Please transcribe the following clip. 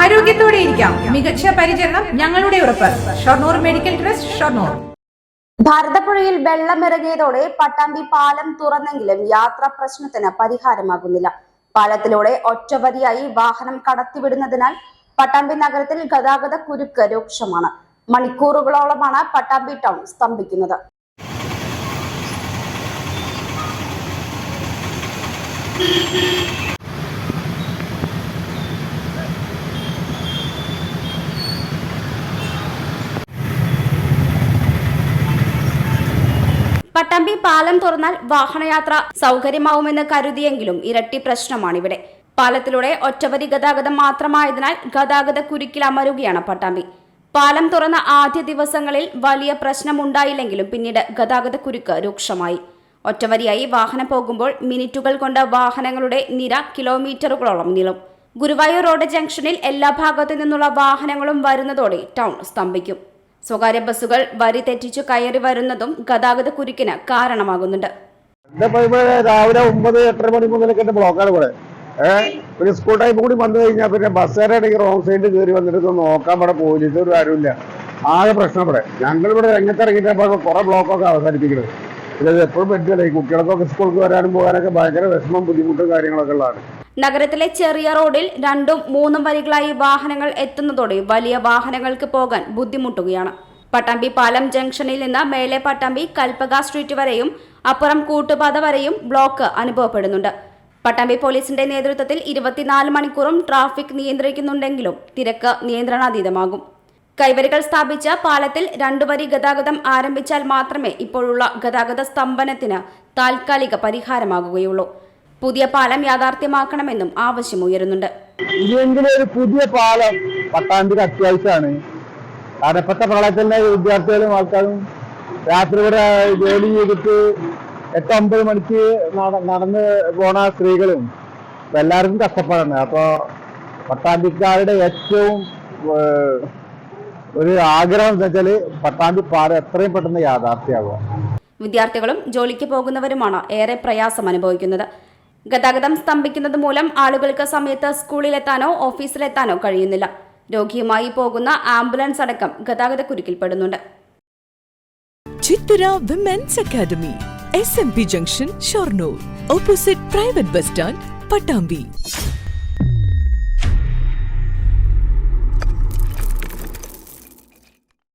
ആരോഗ്യത്തോടെ ഇരിക്കാം. മികച്ച പരിചരണം ഞങ്ങളുടെ ഉറപ്പ്. Shoranur medical trust, Shoranur. ഭാരതപ്പുഴയിൽ വെള്ളമിറങ്ങിയതോടെ പട്ടാമ്പി പാലം തുറന്നെങ്കിലും യാത്രാ പ്രശ്നത്തിന് പരിഹാരമാകുന്നില്ല. പാലത്തിലൂടെ ഒറ്റവരിയായി വാഹനം കടത്തിവിടുന്നതിനാൽ പട്ടാമ്പി നഗരത്തിൽ ഗതാഗത കുരുക്ക് രൂക്ഷമാണ്. മണിക്കൂറുകളോളമാണ് പട്ടാമ്പി ടൗൺ സ്തംഭിക്കുന്നത്. പട്ടാമ്പി പാലം തുറന്നാൽ വാഹനയാത്ര സൗകര്യമാവുമെന്ന് കരുതിയെങ്കിലും ഇരട്ടി പ്രശ്നമാണിവിടെ. പാലത്തിലൂടെ ഒറ്റവരി ഗതാഗതം മാത്രമായതിനാൽ ഗതാഗത കുരുക്കിൽ അമരുകയാണ് പട്ടാമ്പി. പാലം തുറന്ന ആദ്യ ദിവസങ്ങളിൽ വലിയ പ്രശ്നമുണ്ടായില്ലെങ്കിലും പിന്നീട് ഗതാഗത കുരുക്ക് രൂക്ഷമായി. ഒറ്റവരിയായി വാഹനം പോകുമ്പോൾ മിനിറ്റുകൾ കൊണ്ട് വാഹനങ്ങളുടെ നിര കിലോമീറ്ററുകളോളം നീളും. ഗുരുവായൂർ റോഡ് ജംഗ്ഷനിൽ എല്ലാ ഭാഗത്തു നിന്നുള്ള വാഹനങ്ങളും വരുന്നതോടെ ടൗൺ സ്തംഭിക്കും. സ്വകാര്യ ബസ്സുകൾ വരി തെറ്റിച്ചു കയറി വരുന്നതും ഗതാഗത കുരുക്കിന് കാരണമാകുന്നുണ്ട്. രാവിലെ 9-8:30 മണി മുതലൊക്കെ ബ്ലോക്കാണ് ഇവിടെ. പിന്നെ സ്കൂൾ ടൈം കൂടി വന്നു കഴിഞ്ഞാൽ പിന്നെ ബസ്സുകാരാണെങ്കിൽ റോങ് സൈഡിൽ കയറി വന്നിട്ട് നോക്കാൻ ഇവിടെ പോലീസ് ഒരു കാര്യമില്ല. ആകെ പ്രശ്നം ഇവിടെ. ഞങ്ങളിവിടെ രംഗത്തിറങ്ങിയിട്ടപ്പോൾ കുറെ ബ്ലോക്കൊക്കെ അവസാനിപ്പിക്കുന്നത്. ഇത് എപ്പോഴും പറ്റില്ല. ഈ കുട്ടികൾക്കൊക്കെ സ്കൂൾക്ക് വരാനും പോകാനൊക്കെ ഭയങ്കര വിഷമം ബുദ്ധിമുട്ടും കാര്യങ്ങളൊക്കെ ഉള്ളതാണ്. നഗരത്തിലെ ചെറിയ റോഡിൽ 2-3 വരികളായി വാഹനങ്ങൾ എത്തുന്നതോടെ വലിയ വാഹനങ്ങൾക്ക് പോകാൻ ബുദ്ധിമുട്ടുകയാണ്. പട്ടാമ്പി പാലം ജംഗ്ഷനിൽ നിന്ന് മേലെ പട്ടാമ്പി കൽപ്പക സ്ട്രീറ്റ് വരെയും അപ്പുറം കൂട്ടുപാത വരെയും ബ്ലോക്ക് അനുഭവപ്പെടുന്നുണ്ട്. പട്ടാമ്പി പോലീസിന്റെ നേതൃത്വത്തിൽ 24 മണിക്കൂറും ട്രാഫിക് നിയന്ത്രിക്കുന്നുണ്ടെങ്കിലും തിരക്ക് നിയന്ത്രണാതീതമാകും. കൈവരികൾ സ്ഥാപിച്ച പാലത്തിൽ 2 വരി ഗതാഗതം ആരംഭിച്ചാൽ മാത്രമേ ഇപ്പോഴുള്ള ഗതാഗത സ്തംഭനത്തിന് താൽക്കാലിക പരിഹാരമാകുകയുള്ളൂ. പുതിയ പാലം യാഥാർത്ഥ്യമാക്കണമെന്നും ആവശ്യമുയരുന്നുണ്ട്. ഇതെങ്കിലും ഒരു പുതിയ പാലം പട്ടാമ്പിക്ക് അത്യാവശ്യമാണ്. കാരണം ഇപ്പോഴത്തെ പ്രളയത്തിലെ വിദ്യാർത്ഥികളും ആൾക്കാരും രാത്രി വരെ ജോലി ചെയ്തിട്ട് 8-9 മണിക്ക് നടന്ന് പോണ സ്ത്രീകളും എല്ലാവർക്കും കഷ്ടപ്പാടാണ്. അപ്പോൾ പട്ടാമ്പിക്കാരുടെ ഏറ്റവും ഒരു ആഗ്രഹം എന്താ വെച്ചാൽ പട്ടാമ്പി പാലം എത്രയും പെട്ടെന്ന് യാഥാർത്ഥ്യമാകുക. വിദ്യാർത്ഥികളും ജോലിക്ക് പോകുന്നവരുമാണ് ഏറെ പ്രയാസം അനുഭവിക്കുന്നത്. ഗതാഗതം സ്തംഭിക്കുന്നത് മൂലം ആളുകൾക്ക് സമയത്ത് സ്കൂളിലെത്താനോ ഓഫീസിലെത്താനോ കഴിയുന്നില്ല. രോഗിയുമായി പോകുന്ന ആംബുലൻസ് അടക്കം ഗതാഗത കുരുക്കിൽപ്പെടുന്നുണ്ട്. Chithara women's academy, SMP junction, Shoranur, opposite private bus stand, Pattambi.